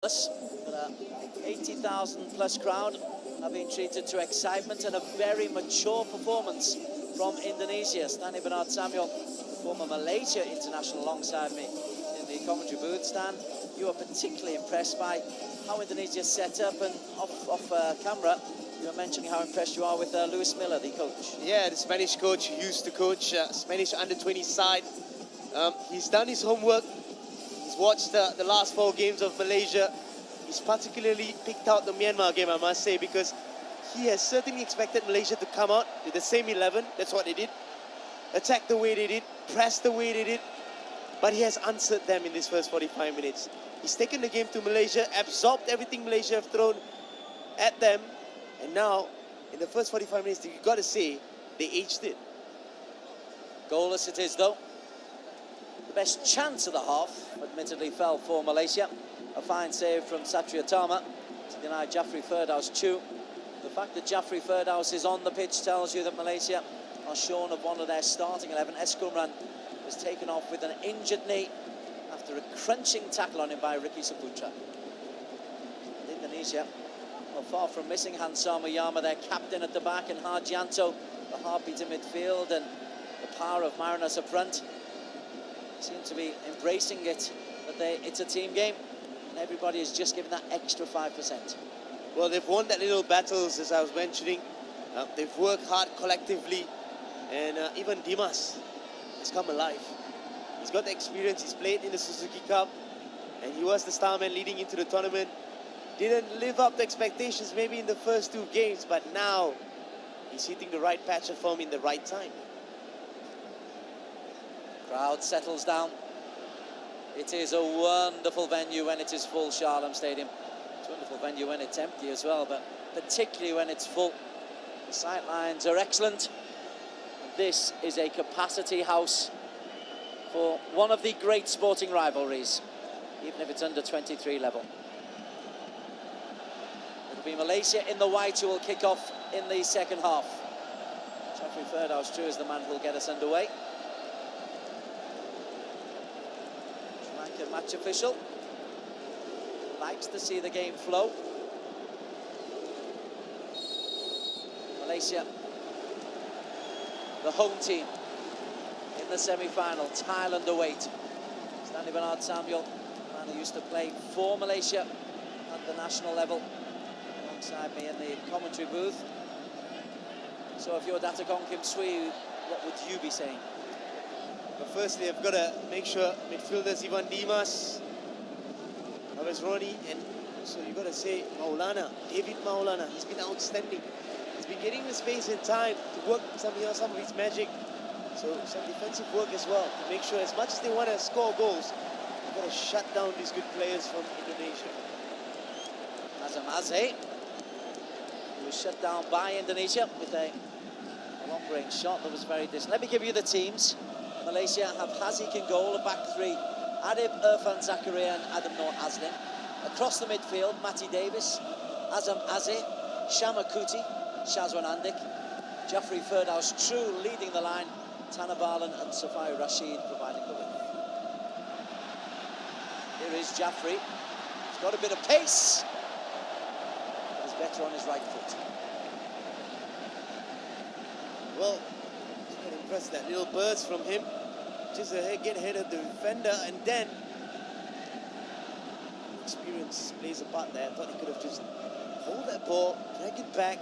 But 80,000 plus crowd have been treated to excitement and a very mature performance from Indonesia. Stanley Bernard Samuel, former Malaysia international, alongside me in the commentary booth. Stan, you are particularly impressed by how Indonesia set up, and off camera you were mentioning how impressed you are with Luis Milla, the coach. Yeah, the Spanish coach who used to coach Spanish under-20 side. He's done his homework. He's watched the last 4 games of Malaysia. He's particularly picked out the Myanmar game, I must say, because he has certainly expected Malaysia to come out with the same 11. That's what they did. Attack the way they did, press the way they did. But he has answered them in this first 45 minutes. He's taken the game to Malaysia, absorbed everything Malaysia have thrown at them. And now, in the first 45 minutes, you've got to say, they aged it. Goalless it is, though. The best chance of the half, admittedly, fell for Malaysia. A fine save from Satria Tama to deny Jaffrey Firdaus 2. The fact that Jaffrey Firdaus is on the pitch tells you that Malaysia are shorn of one of their starting 11. Eskumran was taken off with an injured knee after a crunching tackle on him by Ricky Saputra. And Indonesia, well, far from missing Hansama Yama, their captain at the back, and Harjianto, the heartbeat in midfield, and the power of Mariners up front, seem to be embracing it, that it's a team game, and everybody is just giving that extra 5%. Well, they've won that little battles, as I was mentioning. They've worked hard collectively, and even Dimas has come alive. He's got the experience. He's played in the Suzuki Cup, and he was the star man leading into the tournament. Didn't live up to expectations maybe in the first 2 games, but now he's hitting the right patch of form in the right time. Crowd settles down. It is a wonderful venue when it is full, Sharlam Stadium. It's a wonderful venue when it's empty as well, but particularly when it's full. The sightlines are excellent. This is a capacity house for one of the great sporting rivalries, even if it's under 23 level. It'll be Malaysia in the white who will kick off in the second half. Jaffrey Firdaus, true, is the man who will get us underway. Sri Lankan match official likes to see the game flow. Malaysia, the home team in the semi-final. Thailand await. Stanley Bernard Samuel, the man who used to play for Malaysia at the national level, alongside me in the commentary booth. So if you're Datakong Kim Swee, what would you be saying? But firstly, I've got to make sure midfielders Ivan Dimas, Abes Roni, and also you've got to say Maulana, David Maulana. He's been outstanding. He's been getting the space and time to work some of his magic. So some defensive work as well to make sure, as much as they want to score goals, they've got to shut down these good players from Indonesia. Azam Azeh, who was shut down by Indonesia with a long-range shot that was very distant. Let me give you the teams. Malaysia have Haziq in goal, a back 3. Adib, Irfan Zakaria and Adam Noor Azlin. Across the midfield, Matty Davis, Azam Azeh, Shama Kuti, Shazwan Andik, Jaffrey Firdaus True leading the line, Tanner Barlan and Safai Rashid providing the width. Here is Jaffrey. He's got a bit of pace, but he's better on his right foot. Well, I'm quite impressed, that little burst from him. Just get ahead of the defender, and then experience plays a part there. I thought he could have just hold that ball, drag it back.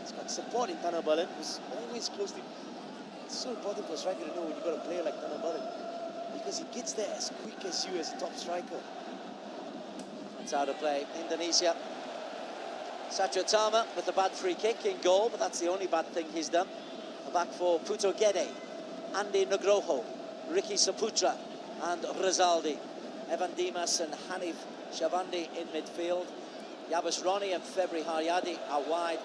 He's got support in Tanner Barlan, who's always close to. It's so important for a striker to know when you've got a player like Tanner Barlan, because he gets there as quick as you as a top striker. That's out of play. Indonesia. Satria Tama with the bad free kick in goal, but that's the only bad thing he's done. A back for Puto Gede, Andy Nugroho, Ricky Saputra and Rizaldi. Evan Dimas and Hanif Shavandi in midfield. Yabus Roni and Febri Haryadi are wide.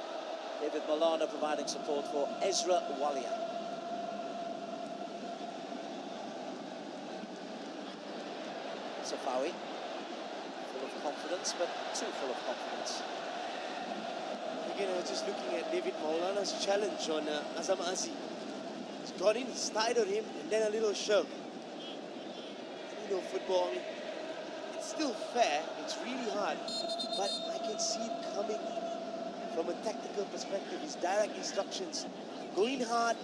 David Malana providing support for Ezra Walia. Safawi, full of confidence, but too full of confidence. Again, I was just looking at David Maulana's challenge on Azam Azeh. He's got in, he's tied on him, and then a little shove. You know, football, I mean, it's still fair. It's really hard, but I can see it coming from a tactical perspective. His direct instructions, going hard,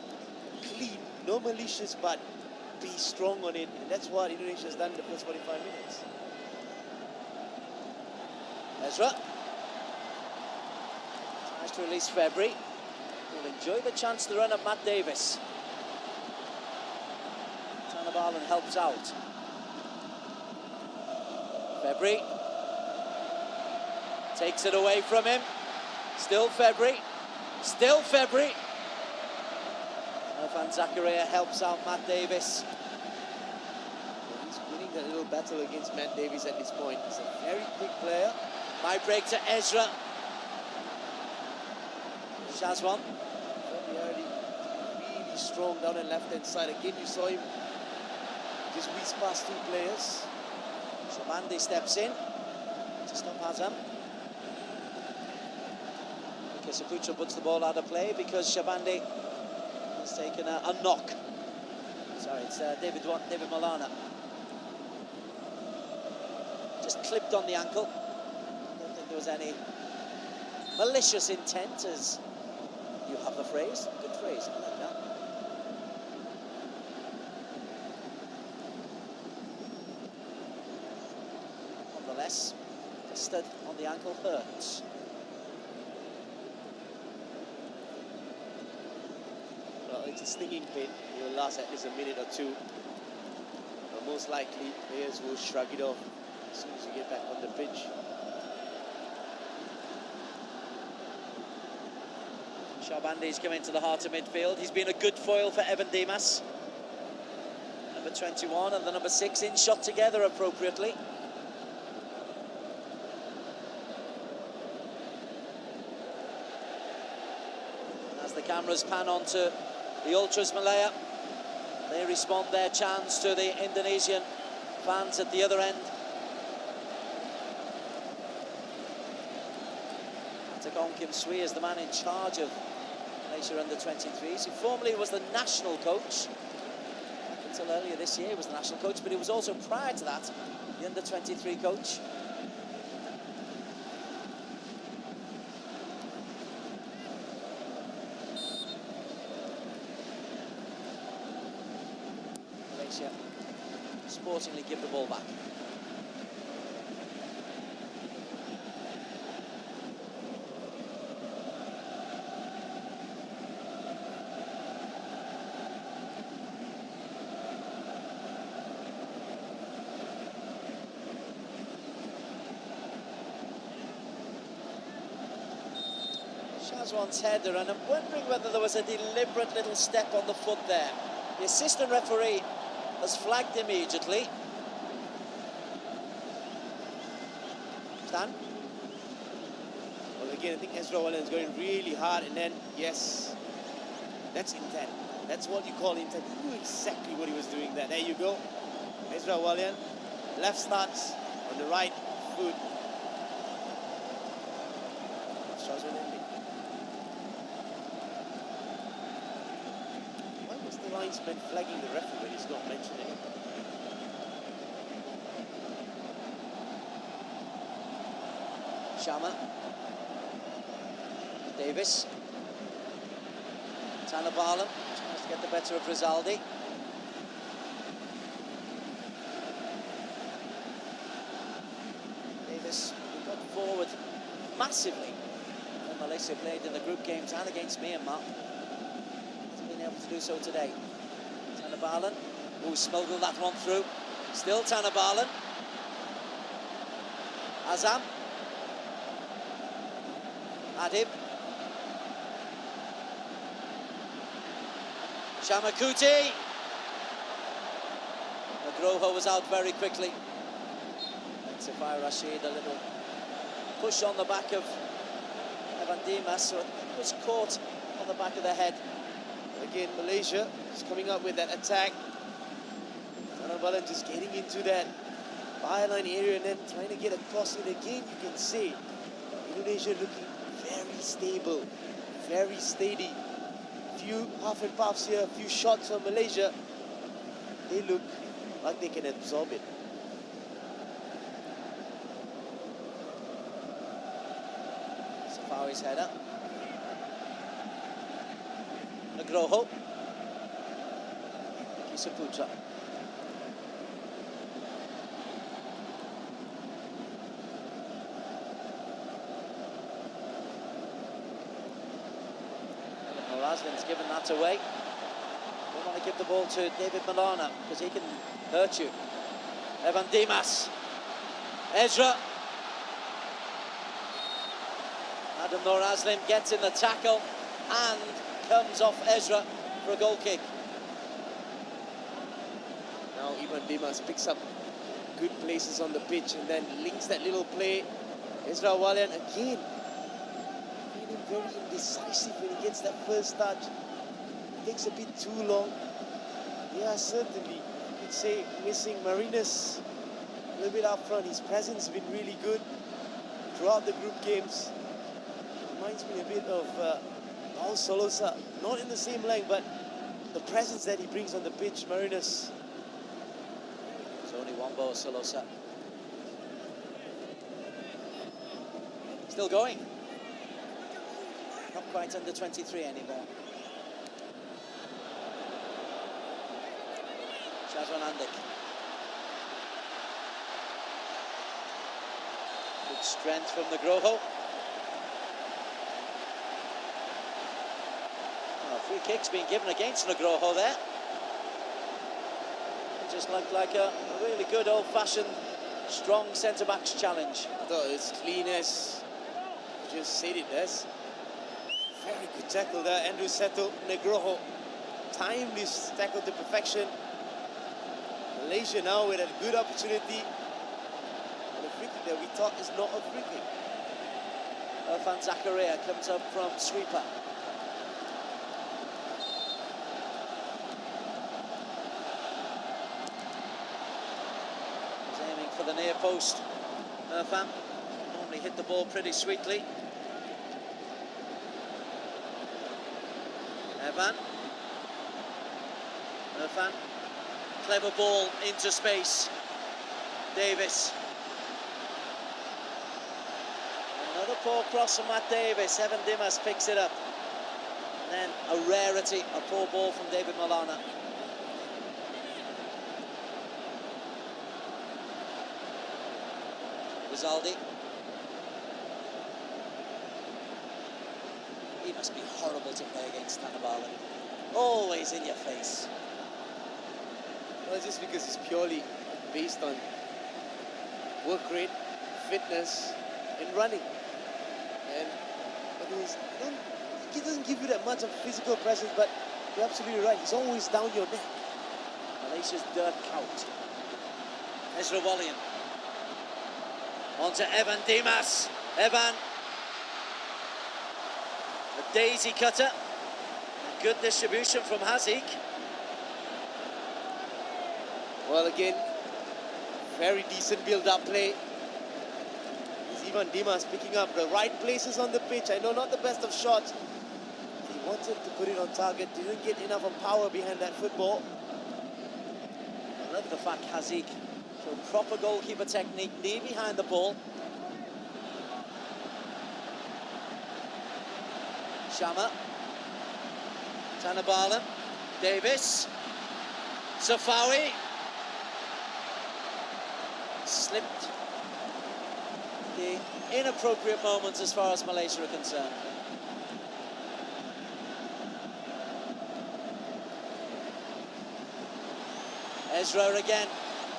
clean, no malicious, but be strong on it. And that's what Indonesia has done in the first 45 minutes. Ezra tries to release February. Will enjoy the chance to run at Matt Davis. Tanabalan helps out. February takes it away from him. Still February. Still February. Irfan Zakaria helps out Matt Davis. He's winning that little battle against Matt Davis at this point. He's a very quick player. High break to Ezra. Shazwan. Really strong down the left-hand side. Again, you saw him just whiz past two players. Shabandi steps in to stop Azam. Kesaputra puts the ball out of play because Shabandi has taken a knock. Sorry, it's David Malana. Just clipped on the ankle. Don't think there was any malicious intent, as you have the phrase. Good phrase, I like that. Nonetheless, the stud on the ankle hurts. Well, it's a stinging pain. It will last at least a minute or two. But most likely, players will shrug it off as soon as you get back on the pitch. Sharbandi's come into the heart of midfield. He's been a good foil for Evan Dimas. Number 21 and the number 6 in shot together appropriately. As the cameras pan onto the Ultras Malaya, they respond their chants to the Indonesian fans at the other end. Takong Kim Sui is the man in charge of Malaysia under-23s. He formerly was the national coach. Up until earlier this year, he was the national coach, but he was also, prior to that, the under-23 coach. Malaysia sportingly give the ball back. Shazwan's header, and I'm wondering whether there was a deliberate little step on the foot there. The assistant referee has flagged immediately. Stan? Well, again, I think Ezra Wallen is going really hard, and then, yes, that's intent. That's what you call intent. He knew exactly what he was doing there. There you go. Ezra Wallen, left starts on the right foot. Why was the linesman flagging the referee when he's not mentioning it? Sharma. Davis. Tanabalan tries to get the better of Rizaldi. Davis, who got forward massively when Malaysia played in the group games and against Myanmar, hasn't been able to do so today. Tanabalan, who smuggled that one through. Still Tanabalan. Azam. Adib. Shamakuti. Nugroho was out very quickly. Safai Rashid, a little push on the back of Evan Dimas, so it was caught on the back of the head. Again, Malaysia is coming up with that attack. Tanabalan just getting into that byline area and then trying to get across it again. You can see Indonesia looking very stable, very steady. Few half and puffs here, a few shots from Malaysia. They look like they can absorb it. Safawi's header. Nugroho. Saputra. Razlin's given that away. Don't want to give the ball to David Milana because he can hurt you. Evan Dimas. Ezra. Adam Razlin gets in the tackle and comes off Ezra for a goal kick. Now Evan Dimas picks up good places on the pitch and then links that little play. Ezra Walian again. Very indecisive when he gets that first touch. It takes a bit too long. Yeah, certainly, you could say missing Marinas a little bit up front. His presence has been really good throughout the group games. Reminds me a bit of Paul Solosa. Not in the same line, but the presence that he brings on the pitch, Marinas. There's only one ball, Solosa. Still going. Not quite under 23 anymore. Shazwan Andik. Good strength from Nugroho. Free kick's been given against Nugroho there. It just looked like a really good old-fashioned, strong centre-backs challenge. I thought it was clean as you just said it, Des. Very good tackle there, Andrew Seto, Nugroho. Timed this tackle to perfection. Malaysia now with a good opportunity. And a free kick that we thought is not a free kick. Irfan Zakaria comes up from sweeper. He's aiming for the near post. Irfan normally hit the ball pretty sweetly. Irfan, clever ball into space. Davis. Another poor cross from Matt Davis. Evan Dimas picks it up. And then a rarity, a poor ball from David Milana. Rizaldi. He must be horrible to play against Tanabalan. Always in your face. Well, just because it's purely based on work rate, fitness, and running. And he doesn't give you that much of physical presence, but you're absolutely right. He's always down your neck. Malaysia's dirt count. Ezra Walian. On to Evan Dimas. Evan. A daisy cutter. A good distribution from Haziq. Well, again, very decent build-up play. It's Evan Dimas picking up the right places on the pitch. I know not the best of shots. He wanted to put it on target. Didn't get enough of power behind that football. I love the fact Haziq showed proper goalkeeper technique, knee behind the ball. Shama. Tanabalan. Davis. Safawi. Slipped the inappropriate moments as far as Malaysia are concerned. Ezra again.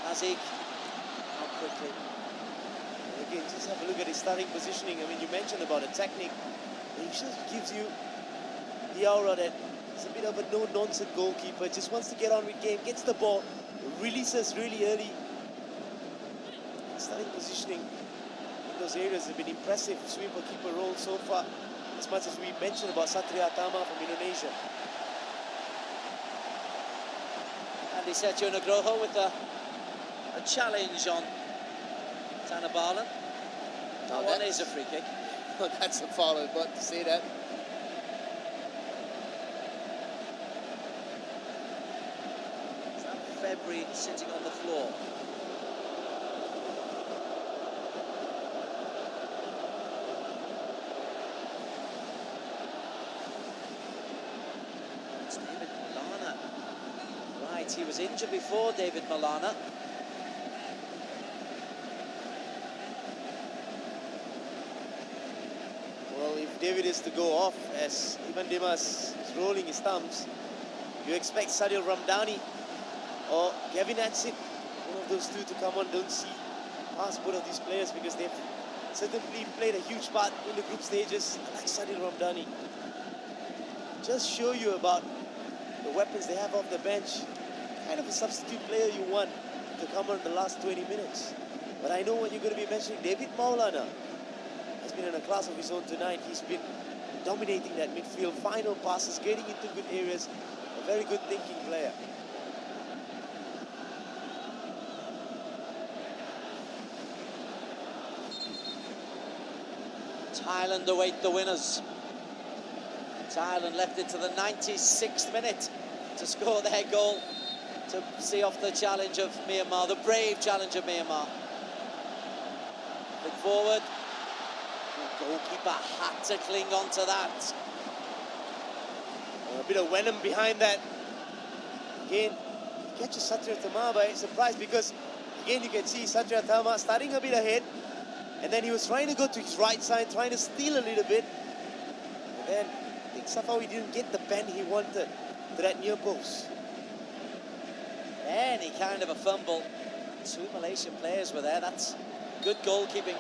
Haziq. Not quickly. Again, just have a look at his starting positioning. I mean, you mentioned about a technique. He just gives you the aura that he's a bit of a no-nonsense goalkeeper. Just wants to get on with game, gets the ball, releases really early. Starting positioning in those areas has been impressive. Sweeper keeper role so far, as much as we mentioned about Satria Tama from Indonesia. Andy Setio Nugroho with a challenge on Tanabalan. That one is a free kick. That's a foul, I was about to say that. Is that February sitting on the floor? right. He was injured before, David Milana. Well, if David is to go off, as Ivan Dimas is rolling his thumbs, you expect Sadil Ramdani or Gavin Atsit, one of those two, to come on. Don't see past both of these players because they've certainly played a huge part in the group stages. I like Sadil Ramdani. Just show you about the weapons they have off the bench. Kind of a substitute player you want to come on in the last 20 minutes. But I know what you're going to be mentioning. David Maulana has been in a class of his own tonight. He's been dominating that midfield, final passes, getting into good areas. A very good thinking player. Thailand await the winners. Thailand left it to the 96th minute to score their goal to see off the challenge of Myanmar, the brave challenge of Myanmar. Look forward. The goalkeeper had to cling on to that. A bit of venom behind that. Again, catches Satya Tama by surprise because, again, you can see Satya Tama starting a bit ahead. And then he was trying to go to his right side, trying to steal a little bit. And then I think somehow he didn't get the bend he wanted to that near post. Any kind of a fumble. Two Malaysian players were there. That's good goalkeeping.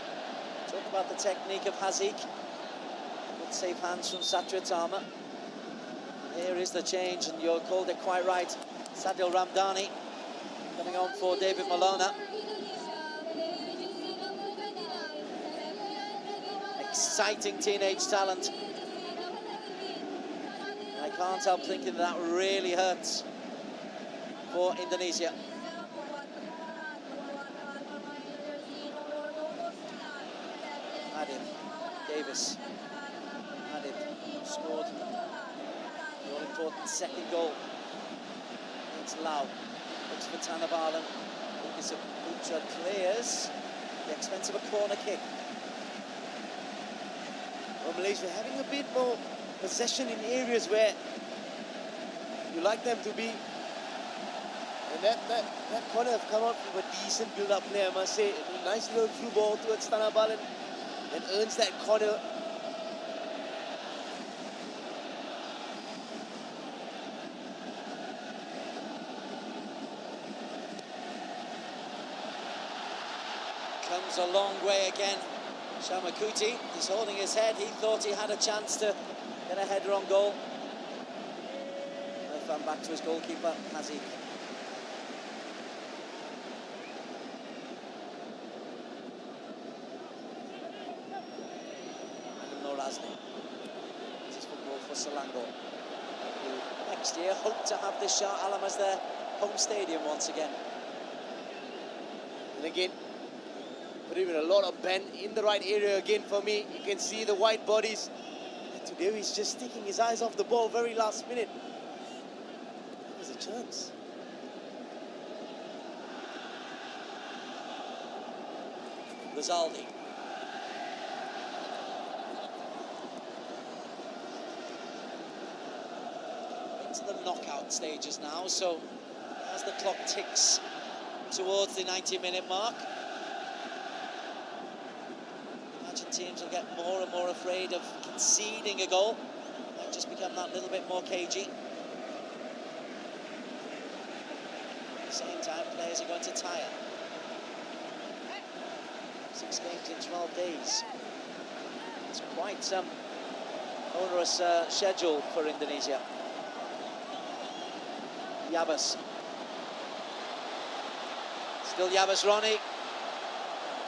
Talk about the technique of Haziq. Good safe hands from Satya Tama. Here is the change, and you called it quite right. Sadil Ramdani coming on for David Milana. Exciting teenage talent. I can't help thinking that really hurts for Indonesia. Adib, Davis. Adib scored the all-important second goal. It's Lau. Looks for Tanabalan. Lucas Putra clears at the expense of a corner kick. Well, Malaysia having a bit more possession in areas where you like them to be. And that corner have come out from a decent build-up player, I must say. A nice little through ball towards Tanabalan and earns that corner. Comes a long way again. Shamakuti is holding his head. He thought he had a chance to get a header on goal. Irfan back to his goalkeeper, Haziq. Norazni. This is football for Selangor, who next year hope to have this Shah Alam as their home stadium once again. And again, put him in a lot of bend in the right area again for me. You can see the wide bodies. And today he's just taking his eyes off the ball very last minute. There's a chance. Rizaldi. Into the knockout stages now, so as the clock ticks towards the 90-minute mark, teams will get more and more afraid of conceding a goal. They'll just become that little bit more cagey. At the same time, players are going to tire. 6 games in 12 days. It's quite onerous schedule for Indonesia. Yabas. Still Yabas Ronnie.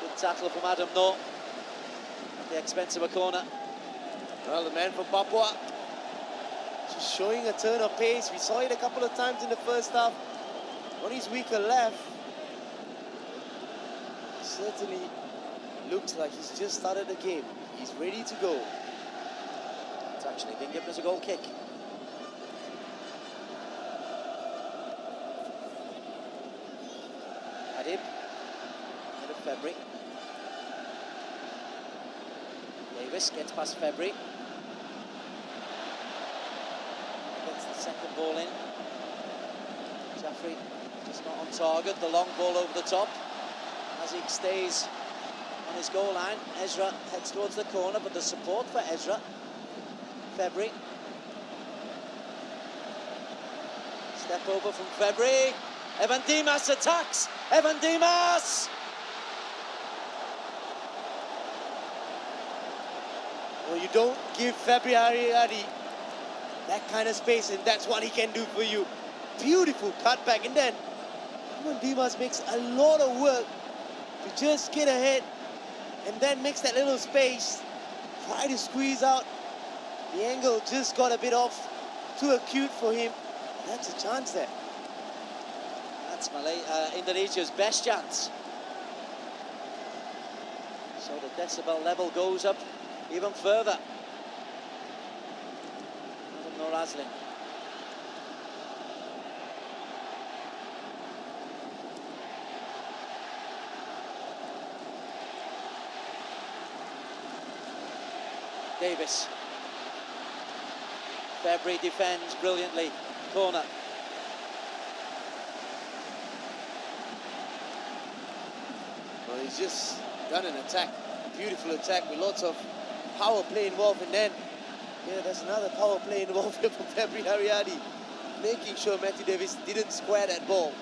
Good tackle from Adam Noor. The expense of a corner. Well, the man from Papua just showing a turn of pace. We saw it a couple of times in the first half on his weaker left. Certainly looks like he's just started the game. He's ready to go. It's actually been given as a goal kick. Adib, ahead of February. Davis gets past February. Gets the second ball in. Jaffrey just not on target. The long ball over the top. Azik stays on his goal line. Ezra heads towards the corner, but the support for Ezra. February. Step over from February. Evan Dimas attacks. Evan Dimas! Well, you don't give February that kind of space, and that's what he can do for you. Beautiful cutback, and then Evan Dimas makes a lot of work to just get ahead, and then makes that little space, try to squeeze out. The angle just got a bit off, too acute for him. That's a chance there. That's Indonesia's best chance. So the decibel level goes up even further. Adam Norazlin. Davis. February defends brilliantly. Corner. Well, he's just done an attack. Beautiful attack with lots of power play involved, and then there's another power play involved here from Febri Haryadi, making sure Matthew Davis didn't square that ball.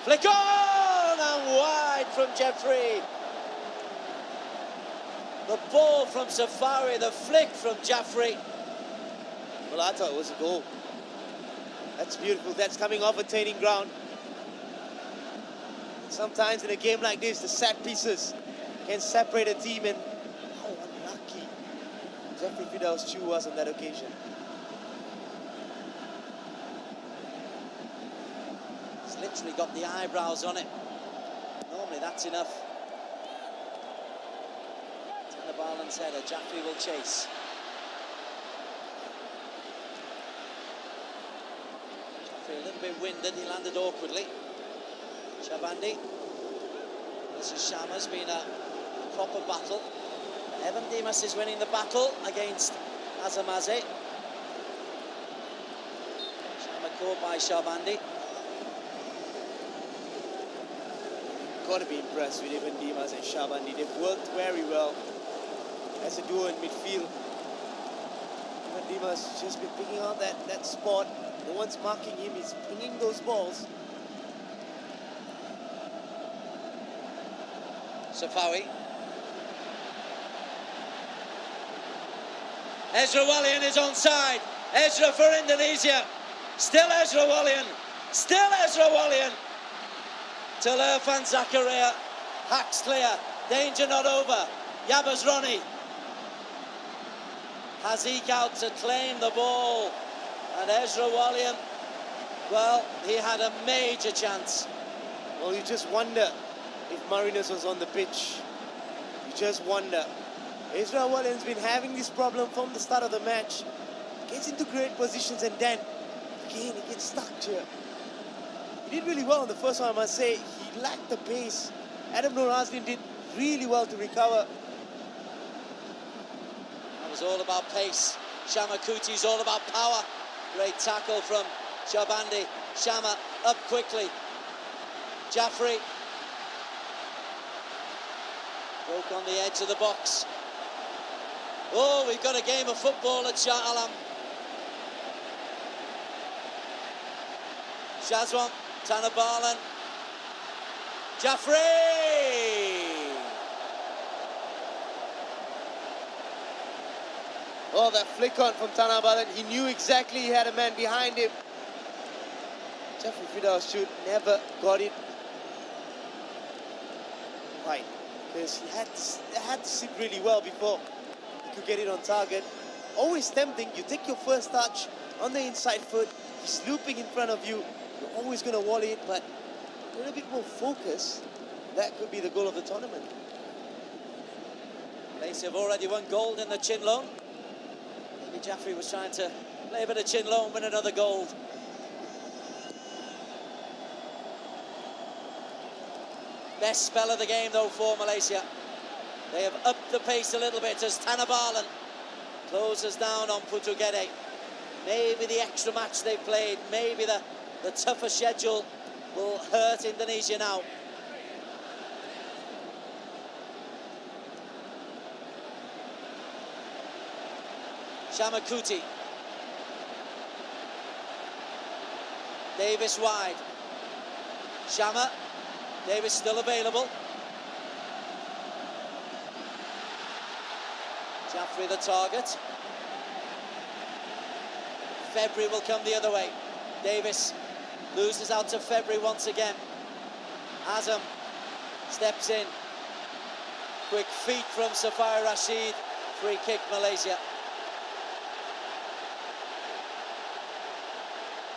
Flick on and wide from Jeffrey. The ball from Safari, the flick from Jaffrey. Well, I thought it was a goal. That's beautiful. That's coming off attaining ground. Sometimes in a game like this, the set pieces can separate a team, and how unlucky Jeffrey Firdaus Chu was on that occasion. He's literally got the eyebrows on it. Normally that's enough. Barland's header, Jaffrey will chase. Jaffrey a little bit winded, he landed awkwardly. Shabandi. This is Shama's been a proper battle. Evan Dimas is winning the battle against Azamaze. Shama caught by Shabandi. Got to be impressed with Evan Dimas and Shabandi. They've worked very well as a duo in midfield. Evan Dimas just been picking out that spot. No one's marking him, he's pinging those balls. Safawi. Ezra Walian is onside. Ezra for Indonesia. Still Ezra Walian. Still Ezra Walian. Till Irfan Zakaria hacks clear. Danger not over. Yabaz Ronnie has eke out to claim the ball, and Ezra Walian, well, he had a major chance. Well, you just wonder if Marinos was on the pitch. You just wonder. Ezra Walian's been having this problem from the start of the match. Gets into great positions, and then again he gets stuck here. He did really well in the first one, I must say. He lacked the pace. Adam Norazlin did really well to recover. That was all about pace. Shama Kuti's all about power. Great tackle from Shabandi. Shama up quickly. Jaffrey broke on the edge of the box. Oh, we've got a game of football at Shah Alam. Shazwan, Tanabalan, Jaffrey! Oh, that flick on from Tanabalan. He knew exactly he had a man behind him. Jeffrey Firdaus Chu never got it right, because he had to sit really well before he could get it on target. Always tempting. You take your first touch on the inside foot. He's looping in front of you. You're always going to volley it, but a little bit more focus. That could be the goal of the tournament. Malaysia have already won gold in the Chin Loan. Maybe Jaffrey was trying to play a bit of Chin Loan, win another gold. Best spell of the game, though, for Malaysia. They have upped the pace a little bit as Tanabalan closes down on Putugede. Maybe the extra match they've played, maybe the tougher schedule will hurt Indonesia now. Shamakuti. Davis wide. Shama. Davis still available. Jaffrey the target. February will come the other way. Davis loses out to February once again. Azam steps in. Quick feet from Safari Rashid. Free kick Malaysia.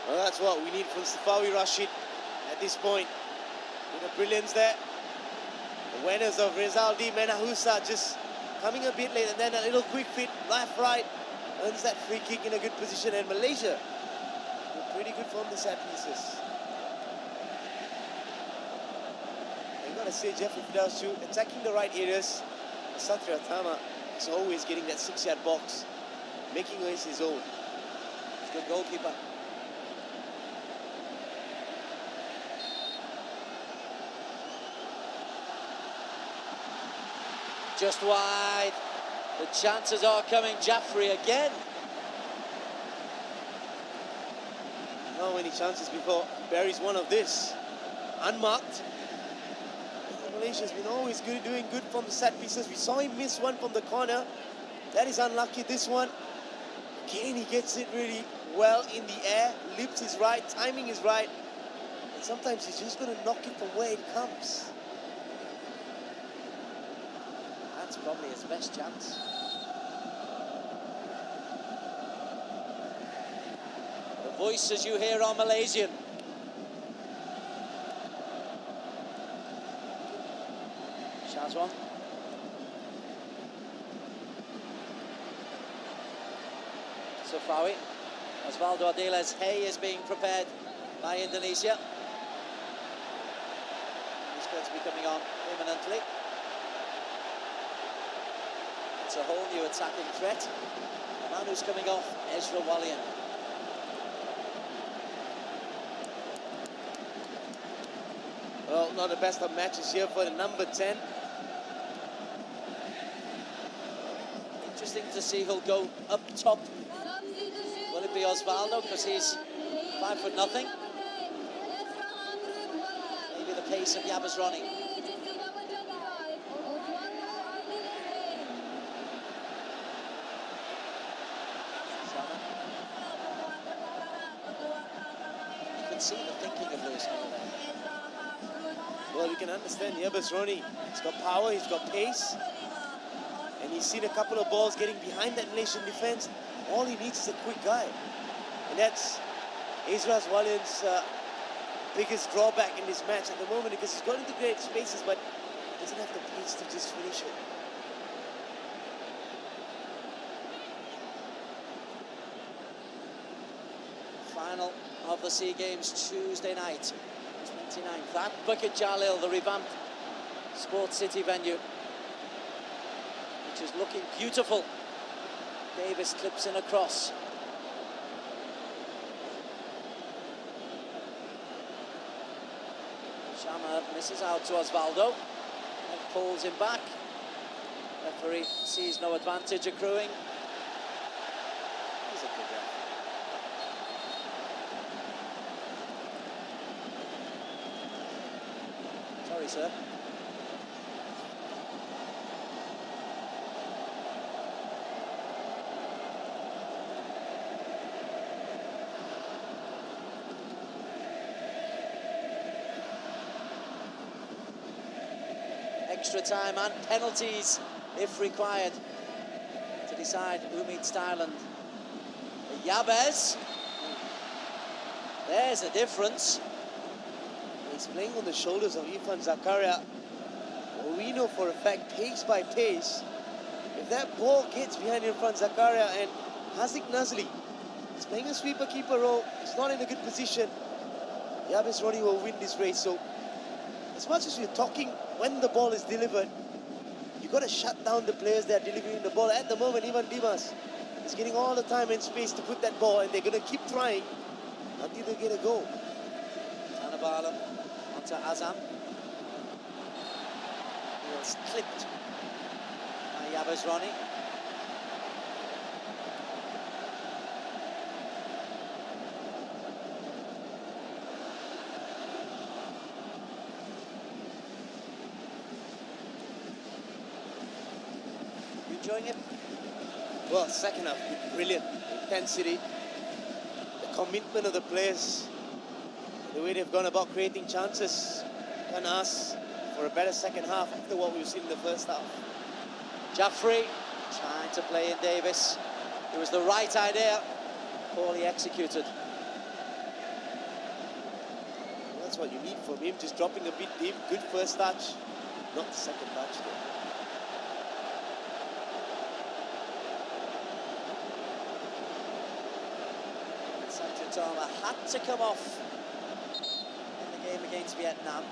Well, that's what we need from Safari Rashid at this point. With the brilliance there. The winners of Rizaldi, Menahusa just coming a bit late, and then a little quick fit, left, right, earns that free kick in a good position. And Malaysia, they're pretty good from the set pieces. You've got to say, Jeffrey Fidaus too, attacking the right areas. Satria Tama is always getting that 6-yard box, making it his own. He's a good goalkeeper. Just wide. The chances are coming. Jaffrey again. How many chances before buries one of this? Unmarked. Malaysia's been always good, doing good from the set pieces. We saw him miss one from the corner. That is unlucky. This one, again, he gets it really well in the air. Lips is right, timing is right. And sometimes he's just going to knock it from where it comes. That's probably his best chance. The voices you hear are Malaysian. Shazwan. Safawi. Osvaldo Adiles Hay is being prepared by Indonesia. He's going to be coming on imminently. It's a whole new attacking threat. The man who's coming off, Ezra Wallian. Well, not the best of matches here for the number 10. Interesting to see who'll go up top. Will it be Osvaldo, because he's 5'0". Maybe the pace of Yabas Ronnie. You can see the thinking of Lewis Miller there. Well, you can understand Yabas Ronnie. He's got power, he's got pace. And he's seen a couple of balls getting behind that Malaysian defense. All he needs is a quick guy. And that's Ezra Wallian's biggest drawback in this match at the moment, because he's got into great spaces, but he doesn't have the pace to just finish it. Final of the SEA Games Tuesday night, 29th at Bukit Jalil, the revamped Sports City venue, which is looking beautiful. Davis clips in a cross. Shama misses out to Osvaldo and pulls him back. Referee sees no advantage accruing. He's a good ref. Sorry, sir. Extra time and penalties if required to decide who meets Thailand. Yabes. There's a difference. He's playing on the shoulders of Irfan Zakaria. Well, we know for a fact, pace by pace, if that ball gets behind Irfan Zakaria and Haziq Nazli is playing a sweeper-keeper role, he's not in a good position, Yabes Ronnie will win this race. So as much as we're talking when the ball is delivered, you got to shut down the players that are delivering the ball. At the moment, even Dimas is getting all the time and space to put that ball, and they're going to keep trying until they get a goal. Tanabalan onto Azam. He was clipped by Yabaz Ronnie. Enjoying it? Well, second half, brilliant. Intensity, the commitment of the players, the way they've gone about creating chances. Can't ask for a better second half after what we've seen in the first half. Jaffrey trying to play in Davis. It was the right idea, poorly executed. That's what you need from him, just dropping a bit deep. Good first touch, not the second touch though. Tama had to come off in the game against Vietnam.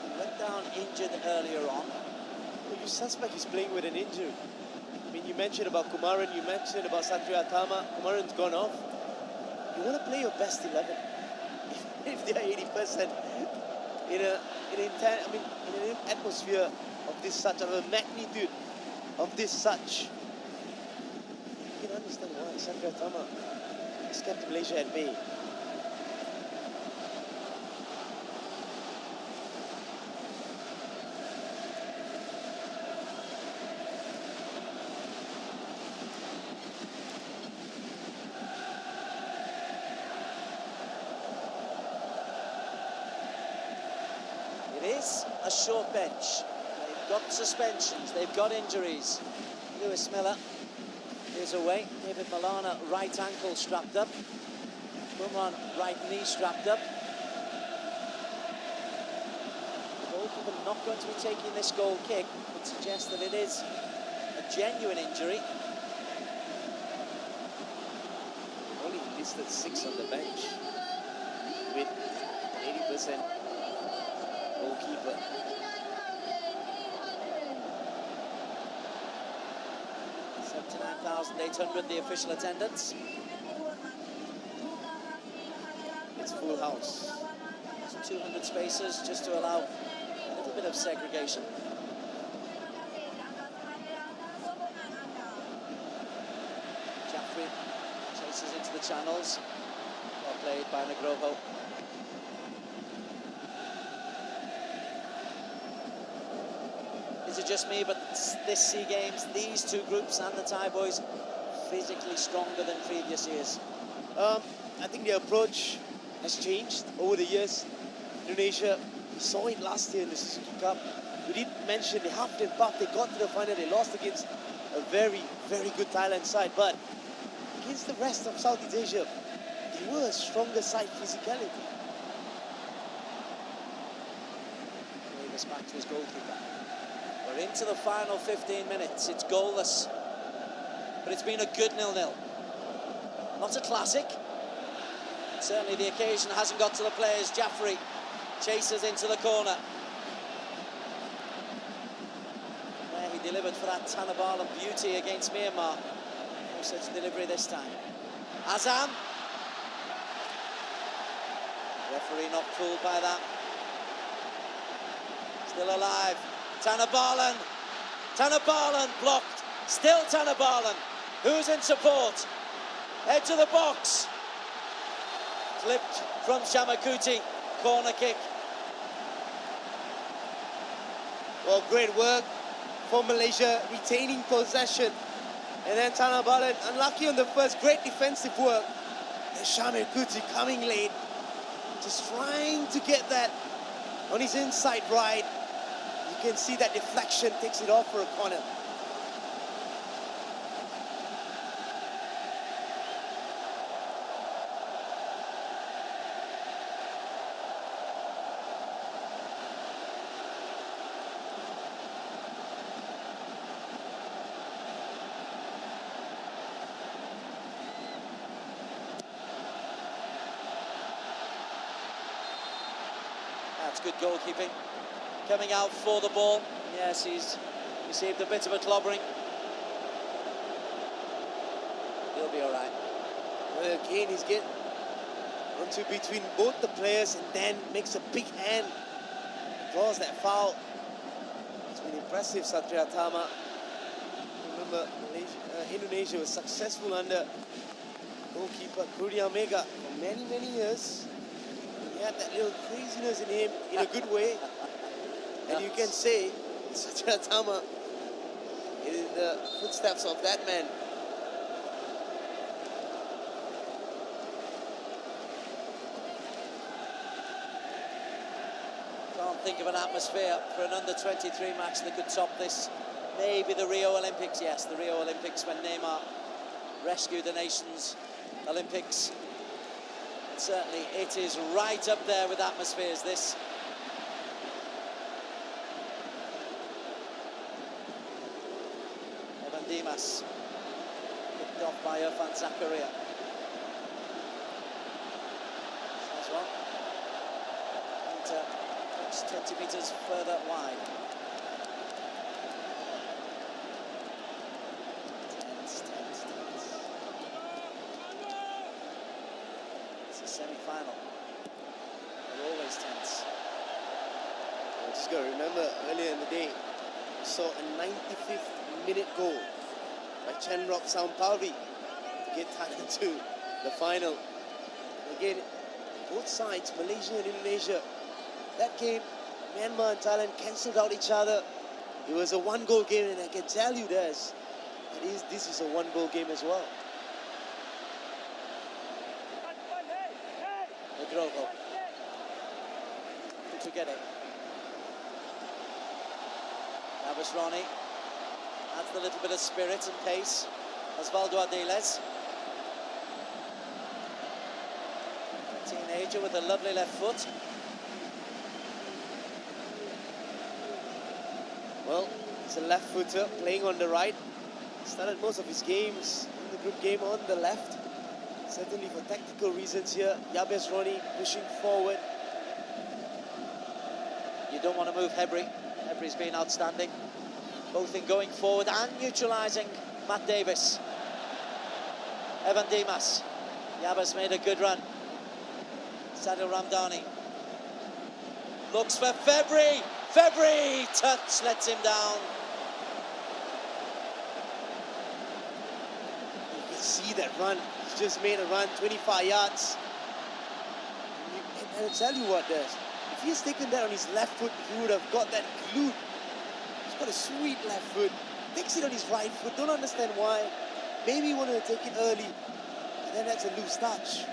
He went down injured earlier on. Well, you suspect he's playing with an injury. I mean, you mentioned about Kumaran, you mentioned about Satria Tama. Kumaran's gone off. You want to play your best 11. If they are 80% in an atmosphere of this such, of a magnitude of this such, you can understand why Satria Tama has kept Malaysia at bay. It is a short bench. They've got suspensions, they've got injuries. Lewis Miller is away. David Malana, right ankle strapped up. Bumran, right knee strapped up. The goalkeeper not going to be taking this goal kick, would suggest that it is a genuine injury. Only listed 6 on the bench with an 80% goalkeeper. 79,800 the official attendance. It's full house. It's 200 spaces just to allow a little bit of segregation. Jaffrey chases into the channels. Well played by Nugroho. Is it just me, but this SEA Games, these two groups and the Thai boys, physically stronger than previous years? I think the approach has changed over the years. Indonesia, we saw it last year in the Suzuki Cup. We did mention they half and puff, they got to the final, they lost against a very, very good Thailand side, but against the rest of Southeast Asia, they were a stronger side physicality. Davis back to his goalkeeper. We're into the final 15 minutes. It's goalless, but it's been a good 0-0. Not a classic. Certainly the occasion hasn't got to the players. Jaffrey chases into the corner. Where he delivered for that Tanabalan beauty against Myanmar. No such delivery this time. Azam. Referee not fooled by that. Still alive. Tanabalan. Tanabalan blocked. Still Tanabalan. Who's in support? Edge of the box. Clipped from Shamakuti. Corner kick. Well, great work for Malaysia, retaining possession. And then Tanabalan, unlucky on the first, great defensive work. And Shamakuti coming late. Just trying to get that on his inside right. You can see that deflection takes it off for a corner. That's good goalkeeping. Coming out for the ball. Yes, he's received a bit of a clobbering. He'll be all right. Well, again, he's getting onto between both the players and then makes a big hand. Draws that foul. It's been impressive, Satria Tama. Remember, Indonesia was successful under goalkeeper Kurnia Mega for many, many years. He had that little craziness in him in a good way. And you can say Satria Tama in the footsteps of that man. Can't think of an atmosphere for an under-23 match that could top this. Maybe the Rio Olympics, yes, the Rio Olympics when Neymar rescued the nation's Olympics. And certainly it is right up there with atmospheres, this. Evan Dimas, picked off by Irfan Zakaria. That's one. And, it's 20 metres further wide. Tense. It's a semi-final. They're always tense. I just got to remember earlier in the day, we saw a 95th minute goal by Chenrop Sampavi to get Thailand to the final. And again, both sides, Malaysia and Indonesia, that game, Myanmar and Thailand cancelled out each other. It was a one-goal game, and I can tell you this is a one-goal game as well. Nugroho. To get it. Nabas Ronnie adds a little bit of spirit and pace. Osvaldo Adeles. A teenager with a lovely left foot. Well, he's a left footer playing on the right. Started most of his games in the group game on the left. Certainly for tactical reasons here. Yabes Roni pushing forward. You don't want to move Hebri. Hebri's been outstanding, both in going forward and neutralising Matt Davis. Evan Dimas. Yabes made a good run. Sadil Ramdani. Looks for Febri. Febri! Touch lets him down. You can see that run. He's just made a run, 25 yards. And I'll tell you what, if he's taken that on his left foot, he would have got that glued. He's got a sweet left foot. Takes it on his right foot. Don't understand why. Maybe he wanted to take it early. And then that's a loose touch.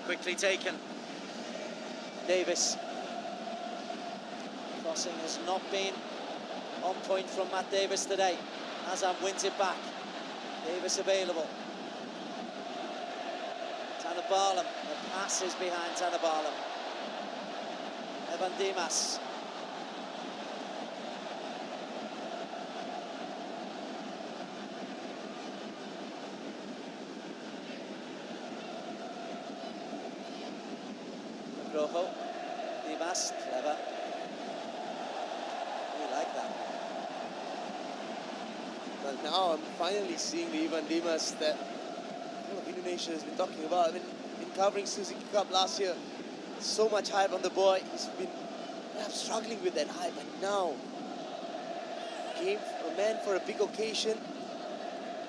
Quickly taken. Davis. Crossing has not been on point from Matt Davis today. Azam wins it back. Davis available. Tanabalam. The pass is behind Tanabalam. Evan Dimas. Rojo. Dimas. Clever. We like that. Well, now I'm finally seeing the Ivan Dimas that Indonesia has been talking about. I've been covering Suzuki Cup last year. So much hype on the boy. He's been perhaps struggling with that hype, and now came a man for a big occasion.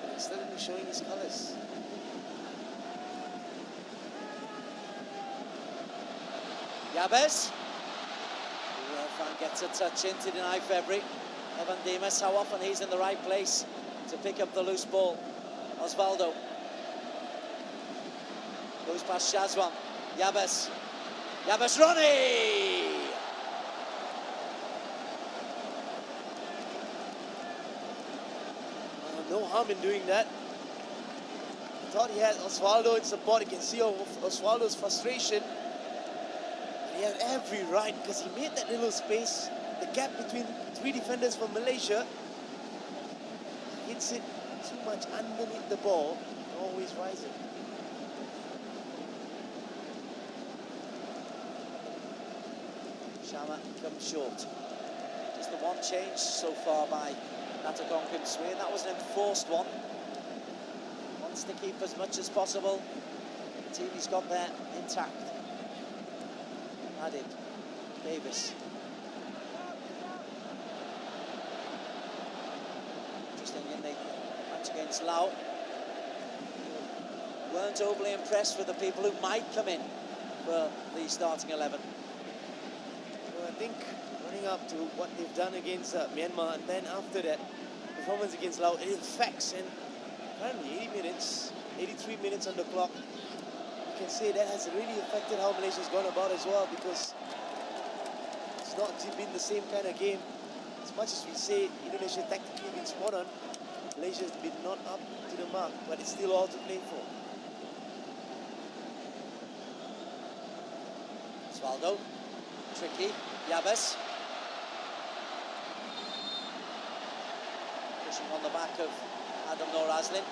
And he's suddenly showing his colors. Yabes. Irfan gets a touch in to deny Febri. Evan Dimas, how often he's in the right place to pick up the loose ball. Osvaldo. Goes past Shazwan. Yabes. Yabes Ronnie! No harm in doing that. I thought he had Osvaldo in support. You can see Osvaldo's frustration. He had every right because he made that little space, the gap between three defenders from Malaysia. He hits it too much underneath the ball, always rising. Shama comes short. Just the one change so far by Natagong Kim Sui, and that was an enforced one. Wants to keep as much as possible. The team he's got there intact. Added Davis. Interesting in the match against Lau. Weren't overly impressed with the people who might come in for the starting 11. Well, I think running up to what they've done against Myanmar, and then after that performance against Laos, it affects. And currently 80 minutes, 83 minutes on the clock. You can say that has really affected how Malaysia's gone about as well, because it's not been the same kind of game. As much as we say Indonesia tactically been spot on, Malaysia's been not up to the mark, but it's still all to play for. Osvaldo, tricky, Yabes. Pushing on the back of Adam Norazlin.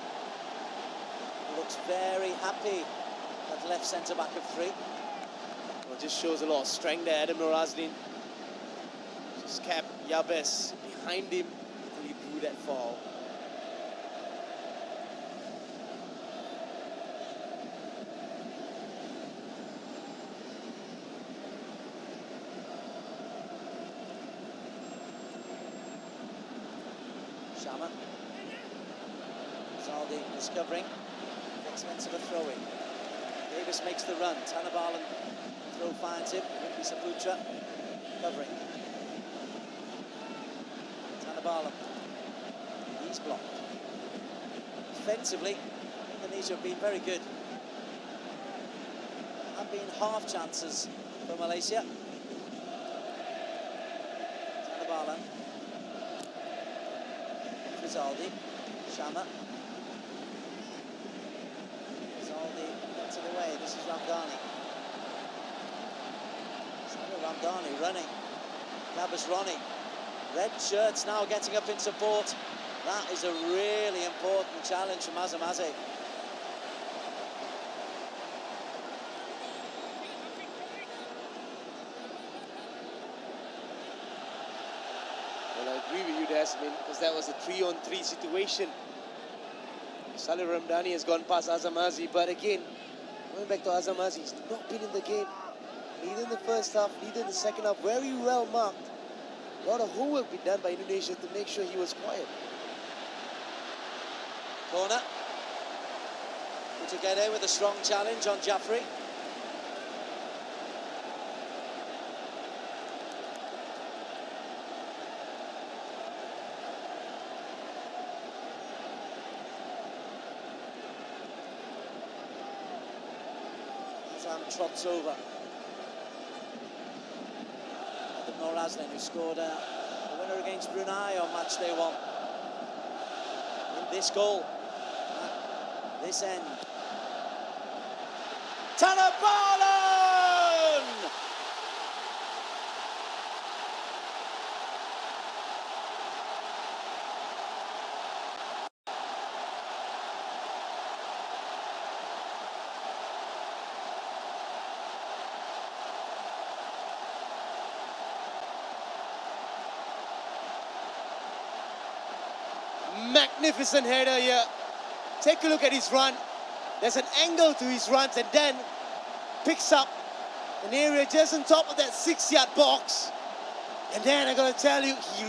Looks very happy at left centre-back of 3. Well, just shows a lot of strength there, Adam Norazlin. Just kept Yabes behind him until he drew that foul. Shama. Zaldi is covering. Expensive a throw-in. Davis makes the run. Tanabalan throw finds him. Ricky Saputra covering. Tanabalan. He's blocked. Offensively, Indonesia have been very good. Have been half chances for Malaysia. Tanabalan. Rizaldi, Shama. Rizaldi gets it away. This is Ramdani. Ramdani running. Gabas Ronnie. Red shirts now getting up in support. That is a really important challenge from Azamaze. Well, I agree with you, Desmond, because that was a 3-on-3 situation. Salih Ramdani has gone past Azamazi, but again, going back to Azamazi, he's not been in the game. Neither in the first half, neither in the second half. Very well marked. A lot of homework been done by Indonesia to make sure he was quiet. Corner. Utugede with a strong challenge on Jaffrey. Sam trots over. Adam Norazlin, who scored a winner against Brunei on match day 1. In this goal, at this end. Tanabalan! Magnificent header here. Take a look at his run. There's an angle to his runs, and then picks up an area just on top of that 6-yard box. And then I gotta tell you, he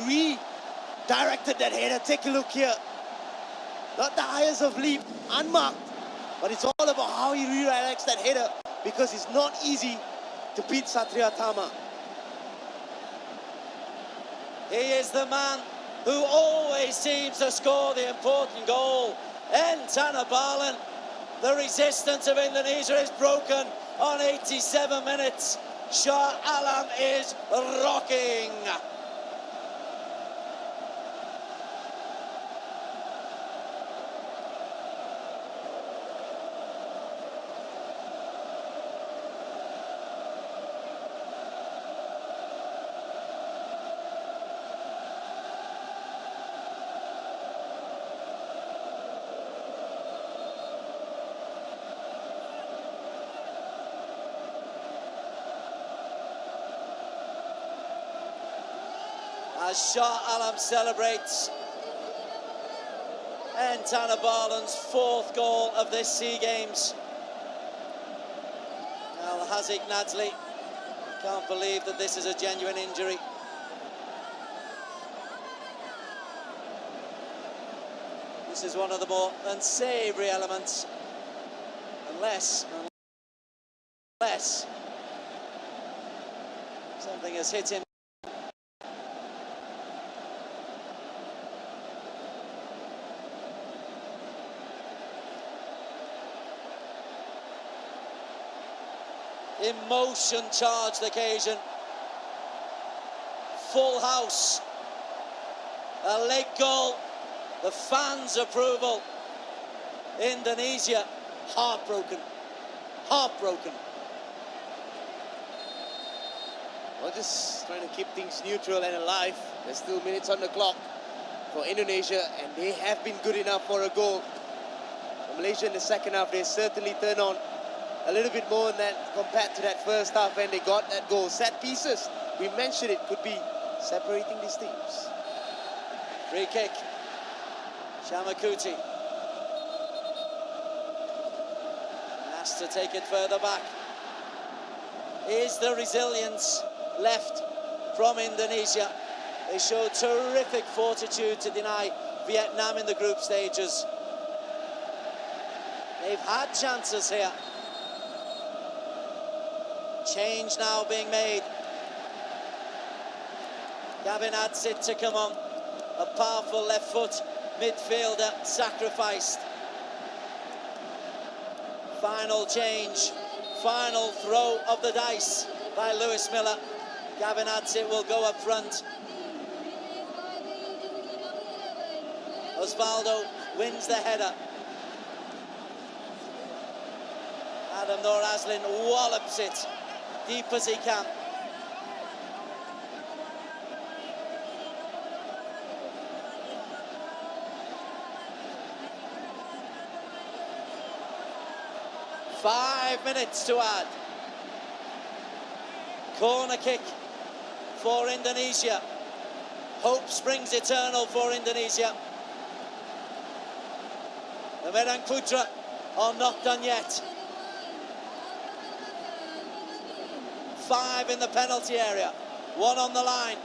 redirected that header. Take a look here. Not the highest of leap, unmarked, but it's all about how he redirects that header, because it's not easy to beat Satria Tama. He is the man who always seems to score the important goal. Tanabalan. The resistance of Indonesia is broken on 87 minutes. Shah Alam is rocking. as Shah Alam celebrates Tana Barland's 4th goal of this SEA Games. Al Hazik Nadli can't believe that this is a genuine injury. This is one of the more unsavoury elements, unless something has hit him. Emotion-charged occasion. Full house. A late goal. The fans' approval. Indonesia heartbroken. Heartbroken. Well, just trying to keep things neutral and alive. There's still minutes on the clock for Indonesia, and they have been good enough for a goal. Malaysia in the second half, they certainly turned on a little bit more than that compared to that first half when they got that goal. Set pieces, we mentioned it, could be separating these teams. Free kick. Shamakuti has to take it further back. Is the resilience left from Indonesia? They showed terrific fortitude to deny Vietnam in the group stages. They've had chances here. Change now being made. Gavin Adsit to come on. A powerful left foot midfielder sacrificed. Final change. Final throw of the dice by Lewis Miller. Gavin Adsit will go up front. Osvaldo wins the header. Adam Noor Aslin wallops it deep as he can. Five minutes to add. Corner kick for Indonesia. Hope springs eternal for Indonesia. The Merang Putra are not done yet. 5 in the penalty area, 1 on the line.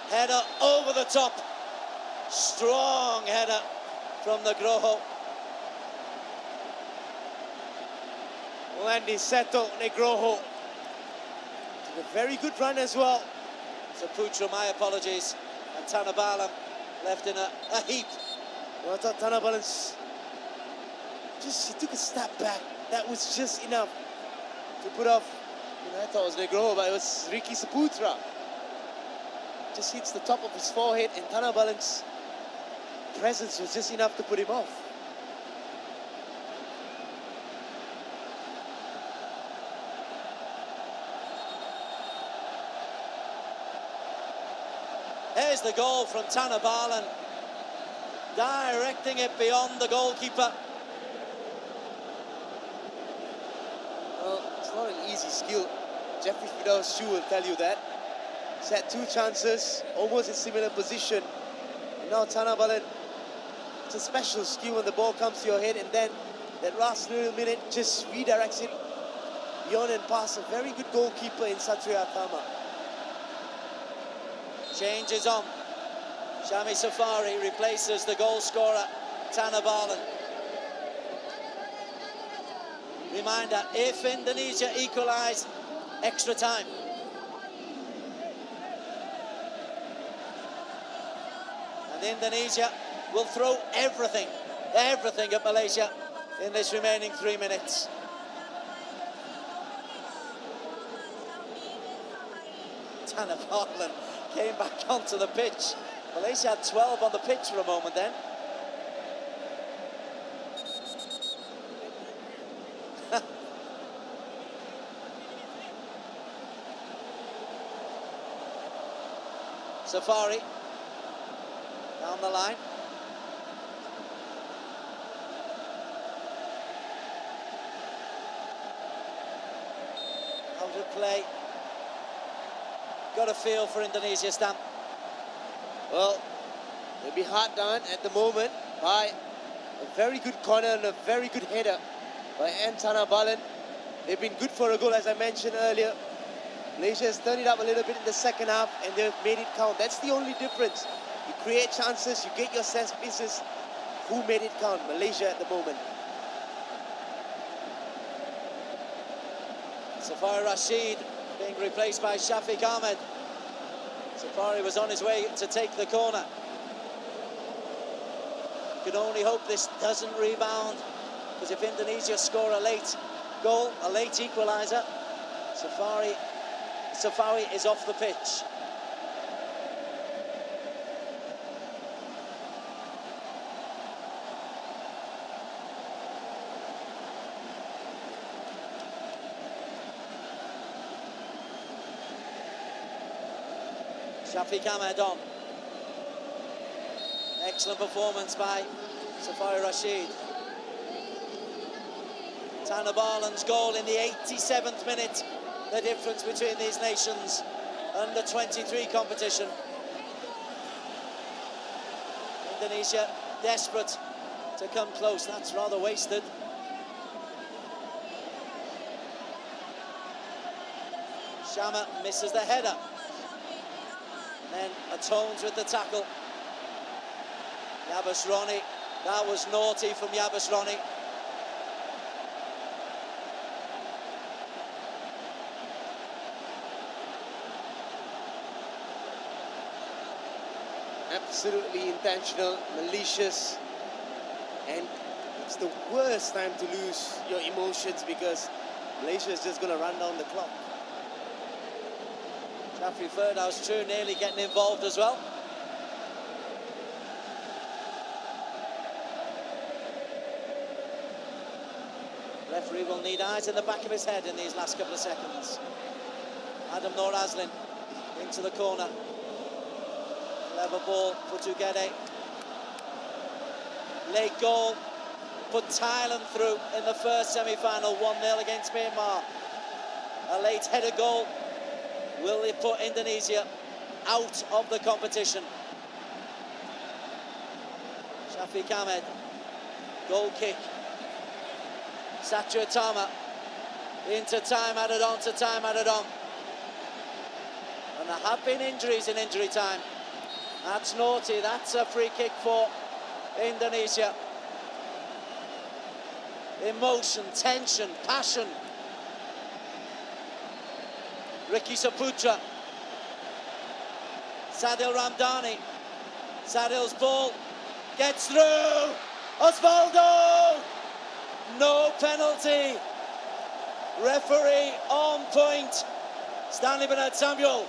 Header over the top. Strong header from the Groho. Landy Seto Negroho did a very good run as well. So Putra, my apologies. And Tana Barland left in a heap. Well, I thought Tana Barland he took a step back. That was just enough to put off. I thought it was Negroho, but it was Ricky Saputra. Just hits the top of his forehead, and Tana Barland's presence was just enough to put him off. Here's the goal from Tana Barland, directing it beyond the goalkeeper. Well, it's not an easy skill. Jeffrey Fidel's shoe will tell you that. He's had 2 chances, almost in similar position. And now Tana Barland, it's a special skill when the ball comes to your head, and then that last little minute just redirects it beyond and past a very good goalkeeper in Satria Atama. Change is on. Shami Safari replaces the goal scorer, Tana Barland. Reminder, if Indonesia equalise, extra time. And Indonesia will throw everything at Malaysia in this remaining 3 minutes. Tana Barland came back onto the pitch. Malaysia had 12 on the pitch for a moment then. Safari down the line. Out of play. got a feel for Indonesia, Stan? Well, they'll be hard done at the moment by a very good corner and a very good header by Tanabalan. They've been good for a goal, as I mentioned earlier. Malaysia has turned it up a little bit in the second half and they've made it count. That's the only difference. You create chances, you get your set pieces. Who made it count? Malaysia at the moment. Safari Rashid being replaced by Shafiq Ahmed. Safari was on his way to take the corner. You can only hope this doesn't rebound, because if Indonesia score a late goal, a late equaliser, Safari is off the pitch. Shafiq Ahmed on. Excellent performance by Safari Rashid. Tanabalan's goal in the 87th minute. The difference between these nations under 23 competition. Indonesia desperate to come close. That's rather wasted. Shama misses the header. Then atones with the tackle. Yabus Roni, that was naughty from Yabus Roni. Absolutely intentional, malicious, and it's the worst time to lose your emotions because Malaysia is just going to run down the clock. Jaffrey Firdhouse True nearly getting involved as well. Referee will need eyes in the back of his head in these last couple of seconds. Adam Noor Aslin into the corner. Clever ball for Tugede. Late goal put Thailand through in the first semi-final, 1-0 against Myanmar. A late header goal. Will it put Indonesia out of the competition? Shafiq Ahmed, goal kick. Satya Tama into time added on to time added on. And there have been injuries in injury time. That's naughty. That's a free kick for Indonesia. Emotion, tension, passion. Ricky Saputra. Sadil Ramdani. Sadil's ball gets through. Osvaldo! No penalty. Referee on point. Stanley Bernard Samuel.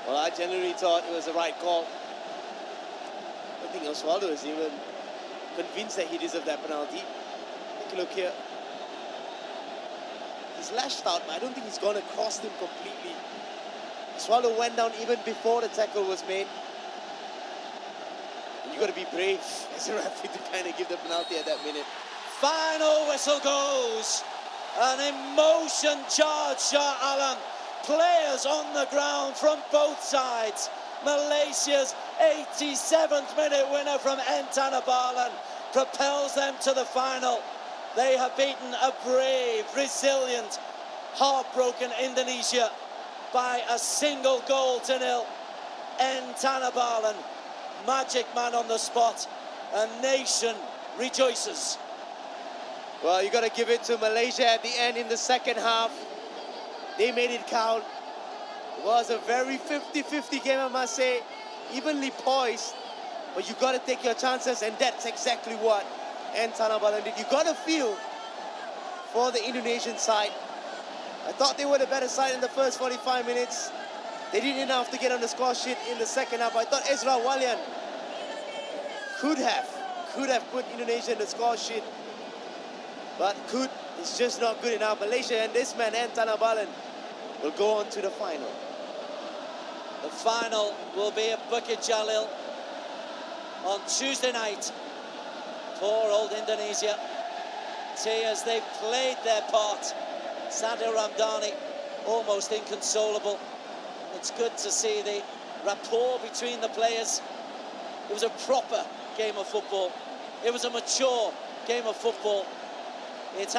Well, I generally thought it was the right call. I don't think Osvaldo is even convinced that he deserved that penalty. Take a look here. He's lashed out, but I don't think he's gone across him completely. Osvaldo went down even before the tackle was made. And you got to be brave as a referee to kind of give the penalty at that minute. Final whistle goes. An emotion-charged Shah Alam. Players on the ground from both sides. Malaysia's 87th minute winner from Tanabalan propels them to the final. They have beaten a brave, resilient, heartbroken Indonesia by a single goal to nil. Tanabalan, magic man on the spot. A nation rejoices. Well, you got to give it to Malaysia at the end in the second half. They made it count. It was a very 50-50 game, I must say. Evenly poised, but you got to take your chances, and that's exactly what Tanabalan did. You got to feel for the Indonesian side. I thought they were the better side in the first 45 minutes. They did enough to get on the score sheet in the second half. I thought Ezra Walian could have put Indonesia in the score sheet, but is just not good enough. Malaysia and this man, Tanabalan, will go on to the final. The final will be at Bukit Jalil on Tuesday night. Poor old Indonesia. Tears, they've played their part. Sadil Ramdani, almost inconsolable. It's good to see the rapport between the players. It was a proper game of football. It was a mature game of football. It's